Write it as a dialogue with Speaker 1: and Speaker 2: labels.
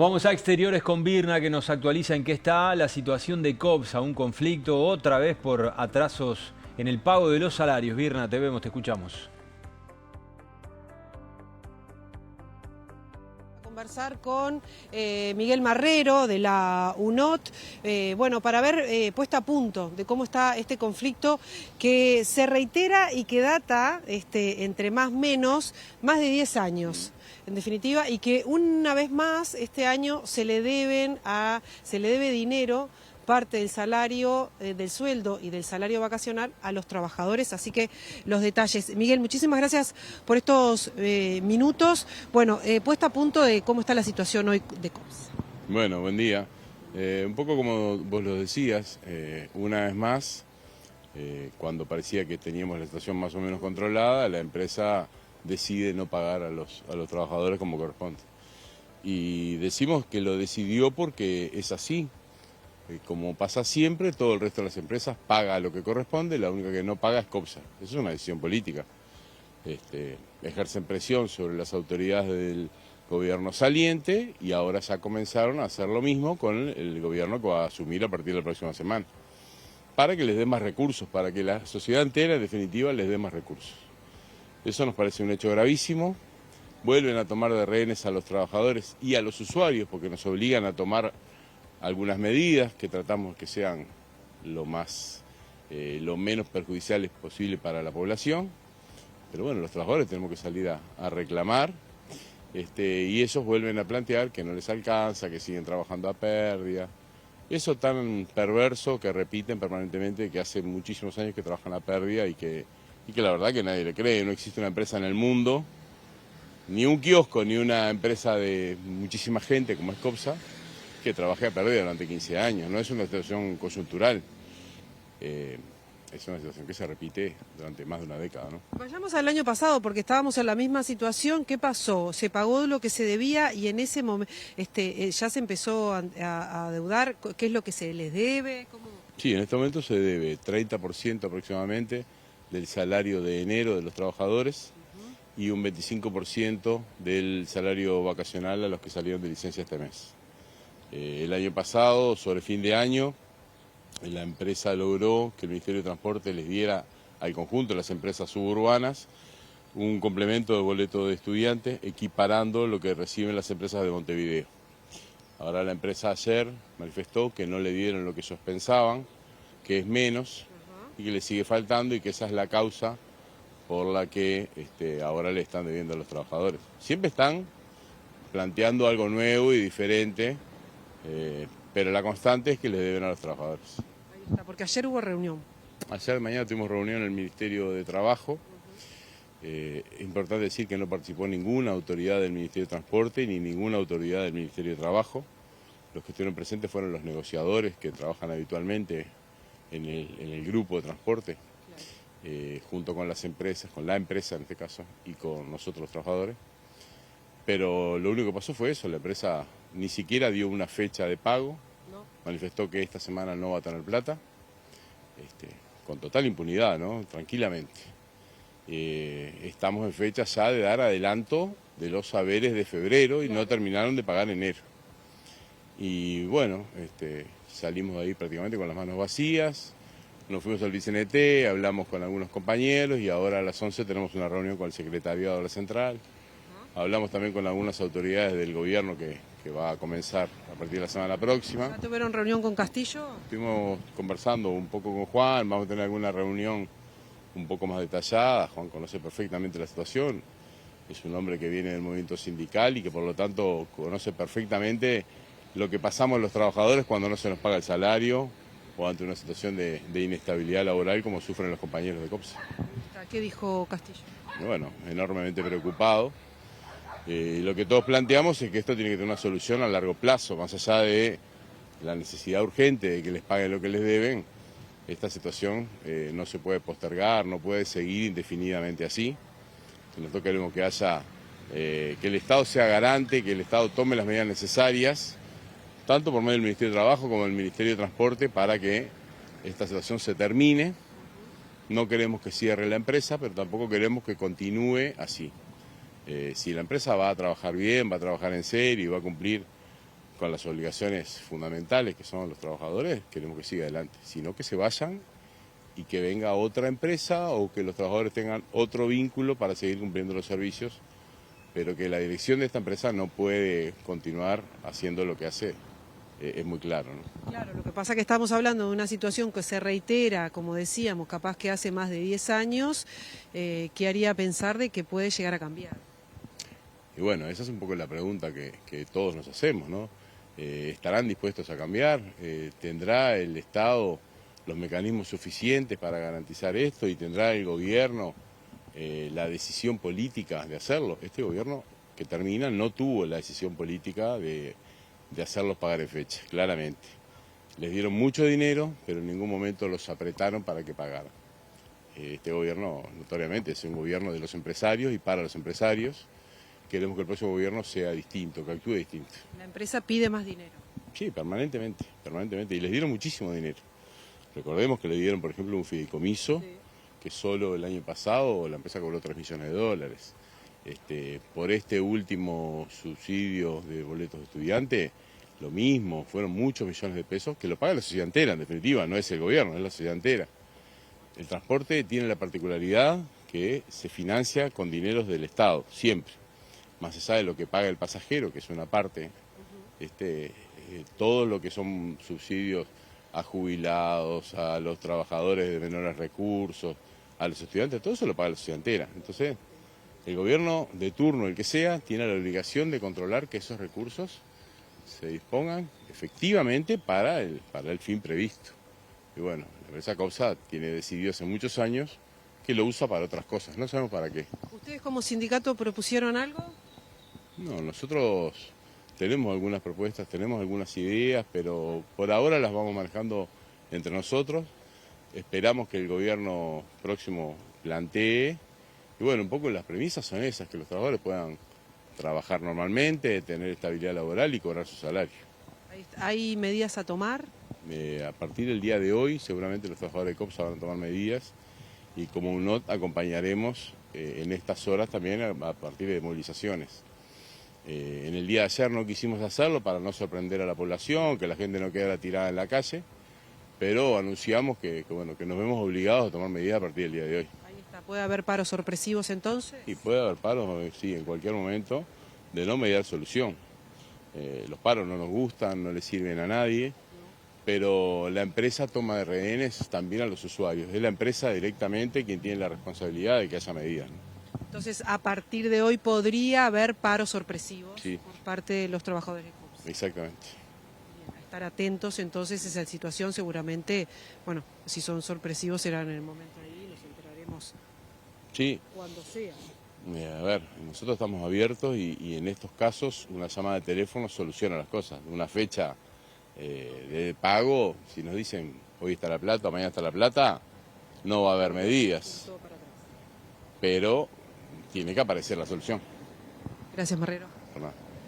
Speaker 1: Vamos a Exteriores con Virna, que nos actualiza en qué está la situación de COPSA, un conflicto otra vez por atrasos en el pago de los salarios. Virna, te vemos, te escuchamos.
Speaker 2: Conversar con Miguel Marrero de la UNOT, bueno, para ver puesta a punto de cómo está este conflicto que se reitera y que data entre más de 10 años. En definitiva, y que una vez más este año se le debe dinero, parte del salario, del sueldo y del salario vacacional a los trabajadores, así que los detalles. Miguel, muchísimas gracias por estos minutos. Bueno, puesta a punto de cómo está la situación hoy de COPSA.
Speaker 3: Bueno, buen día. Un poco como vos lo decías, una vez más, cuando parecía que teníamos la situación más o menos controlada, la empresa decide no pagar a los trabajadores como corresponde. Y decimos que lo decidió porque es así. Como pasa siempre, todo el resto de las empresas paga lo que corresponde, la única que no paga es COPSA. Eso es una decisión política. Ejercen presión sobre las autoridades del gobierno saliente y ahora ya comenzaron a hacer lo mismo con el gobierno que va a asumir a partir de la próxima semana, para que les dé más recursos, para que la sociedad entera en definitiva les dé más recursos. Eso nos parece un hecho gravísimo. Vuelven a tomar de rehenes a los trabajadores y a los usuarios porque nos obligan a tomar algunas medidas que tratamos que sean lo menos perjudiciales posible para la población. Pero bueno, los trabajadores tenemos que salir a reclamar y ellos vuelven a plantear que no les alcanza, que siguen trabajando a pérdida. Eso tan perverso que repiten permanentemente, que hace muchísimos años que trabajan a pérdida y que la verdad que nadie le cree. No existe una empresa en el mundo, ni un kiosco, ni una empresa de muchísima gente como es COPSA, que trabaje a pérdida durante 15 años. No es una situación coyuntural, es una situación que se repite durante más de una década, ¿no?
Speaker 2: Vayamos al año pasado porque estábamos en la misma situación. ¿Qué pasó? Se pagó lo que se debía y en ese momento ya se empezó a adeudar. ¿Qué es lo que se les debe? ¿Cómo?
Speaker 3: Sí, en este momento se debe 30% aproximadamente del salario de enero de los trabajadores y un 25% del salario vacacional a los que salieron de licencia este mes. El año pasado, sobre fin de año, la empresa logró que el Ministerio de Transporte les diera al conjunto de las empresas suburbanas un complemento de boleto de estudiante equiparando lo que reciben las empresas de Montevideo. Ahora la empresa ayer manifestó que no le dieron lo que ellos pensaban, que es menos y que le sigue faltando y que esa es la causa por la que ahora le están debiendo a los trabajadores. Siempre están planteando algo nuevo y diferente, pero la constante es que les deben a los trabajadores.
Speaker 2: Ahí está, porque ayer hubo reunión.
Speaker 3: Mañana tuvimos reunión en el Ministerio de Trabajo. Es importante decir que no participó ninguna autoridad del Ministerio de Transporte ni ninguna autoridad del Ministerio de Trabajo. Los que estuvieron presentes fueron los negociadores que trabajan habitualmente en el grupo de transporte, junto con las empresas, con la empresa en este caso, y con nosotros los trabajadores. Pero lo único que pasó fue eso, la empresa ni siquiera dio una fecha de pago, manifestó que esta semana no va a tener plata, con total impunidad, ¿no? Tranquilamente. Estamos en fecha ya de dar adelanto de los saberes de febrero y no terminaron de pagar enero. Y bueno, salimos de ahí prácticamente con las manos vacías, nos fuimos al VCNT, hablamos con algunos compañeros y ahora a las 11 tenemos una reunión con el secretariado de la central. Hablamos también con algunas autoridades del gobierno que va a comenzar a partir de la semana próxima.
Speaker 2: ¿Tuvieron reunión con Castillo?
Speaker 3: Estuvimos conversando un poco con Juan, vamos a tener alguna reunión un poco más detallada. Juan conoce perfectamente la situación, es un hombre que viene del movimiento sindical y que por lo tanto conoce perfectamente lo que pasamos los trabajadores cuando no se nos paga el salario o ante una situación de inestabilidad laboral como sufren los compañeros de COPSA.
Speaker 2: ¿Qué dijo Castillo?
Speaker 3: Bueno, enormemente preocupado. Lo que todos planteamos es que esto tiene que tener una solución a largo plazo, más allá de la necesidad urgente de que les paguen lo que les deben. Esta situación no se puede postergar, no puede seguir indefinidamente así. Nosotros queremos que haya, que el Estado sea garante, que el Estado tome las medidas necesarias, tanto por medio del Ministerio de Trabajo como del Ministerio de Transporte, para que esta situación se termine. No queremos que cierre la empresa, pero tampoco queremos que continúe así. Si la empresa va a trabajar bien, va a trabajar en serio y va a cumplir con las obligaciones fundamentales que son los trabajadores, queremos que siga adelante, sino que se vayan y que venga otra empresa o que los trabajadores tengan otro vínculo para seguir cumpliendo los servicios, pero que la dirección de esta empresa no puede continuar haciendo lo que hace, es muy claro, ¿no?
Speaker 2: Claro, lo que pasa es que estamos hablando de una situación que se reitera, como decíamos, capaz que hace más de 10 años, que haría pensar de que puede llegar a cambiar.
Speaker 3: Y bueno, esa es un poco la pregunta que todos nos hacemos, ¿no? ¿Estarán dispuestos a cambiar? ¿Tendrá el Estado los mecanismos suficientes para garantizar esto y tendrá el gobierno la decisión política de hacerlo? Este gobierno que termina no tuvo la decisión política de hacerlos pagar en fecha, claramente. Les dieron mucho dinero, pero en ningún momento los apretaron para que pagaran. Este gobierno, notoriamente, es un gobierno de los empresarios y para los empresarios. Queremos que el próximo gobierno sea distinto, que actúe distinto.
Speaker 2: La empresa pide más dinero.
Speaker 3: Sí, permanentemente, y les dieron muchísimo dinero. Recordemos que le dieron, por ejemplo, un fideicomiso, que solo el año pasado la empresa cobró 3 millones de dólares. Por este último subsidio de boletos de estudiante, lo mismo, fueron muchos millones de pesos que lo paga la sociedad entera, en definitiva, no es el gobierno, es la sociedad entera. El transporte tiene la particularidad que se financia con dineros del Estado, siempre. Más se sabe lo que paga el pasajero, que es una parte, todo lo que son subsidios a jubilados, a los trabajadores de menores recursos, a los estudiantes, todo eso lo paga la sociedad entera. Entonces, el gobierno de turno, el que sea, tiene la obligación de controlar que esos recursos se dispongan efectivamente para el fin previsto. Y bueno, la empresa Copsa tiene decidido hace muchos años que lo usa para otras cosas, no sabemos para qué.
Speaker 2: ¿Ustedes como sindicato propusieron algo?
Speaker 3: No, nosotros tenemos algunas propuestas, tenemos algunas ideas, pero por ahora las vamos manejando entre nosotros. Esperamos que el gobierno próximo plantee, y bueno, un poco las premisas son esas, que los trabajadores puedan trabajar normalmente, tener estabilidad laboral y cobrar su salario.
Speaker 2: ¿Hay medidas a tomar?
Speaker 3: A partir del día de hoy, seguramente los trabajadores de Copsa van a tomar medidas y como UNOT acompañaremos en estas horas también a partir de movilizaciones. En el día de ayer no quisimos hacerlo para no sorprender a la población, que la gente no quedara tirada en la calle, pero anunciamos que nos vemos obligados a tomar medidas a partir del día de hoy.
Speaker 2: Ahí está. ¿Puede haber paros sorpresivos entonces?
Speaker 3: Y puede haber paros, sí, en cualquier momento, de no mediar solución. Los paros no nos gustan, no les sirven a nadie, pero la empresa toma de rehenes también a los usuarios. Es la empresa directamente quien tiene la responsabilidad de que haya medidas, ¿no?
Speaker 2: Entonces, a partir de hoy podría haber paros sorpresivos
Speaker 3: Sí.
Speaker 2: por parte de los trabajadores de Copsa.
Speaker 3: Exactamente.
Speaker 2: Bien, a estar atentos entonces a esa situación seguramente, bueno, si son sorpresivos serán en el momento ahí, nos enteraremos
Speaker 3: Sí.
Speaker 2: cuando sea.
Speaker 3: A ver, nosotros estamos abiertos y en estos casos una llamada de teléfono soluciona las cosas. Una fecha de pago, si nos dicen hoy está la plata, mañana está la plata, no va a haber medidas,
Speaker 2: Todo para atrás.
Speaker 3: pero tiene que aparecer la solución.
Speaker 2: Gracias, Marrero.
Speaker 3: Por nada.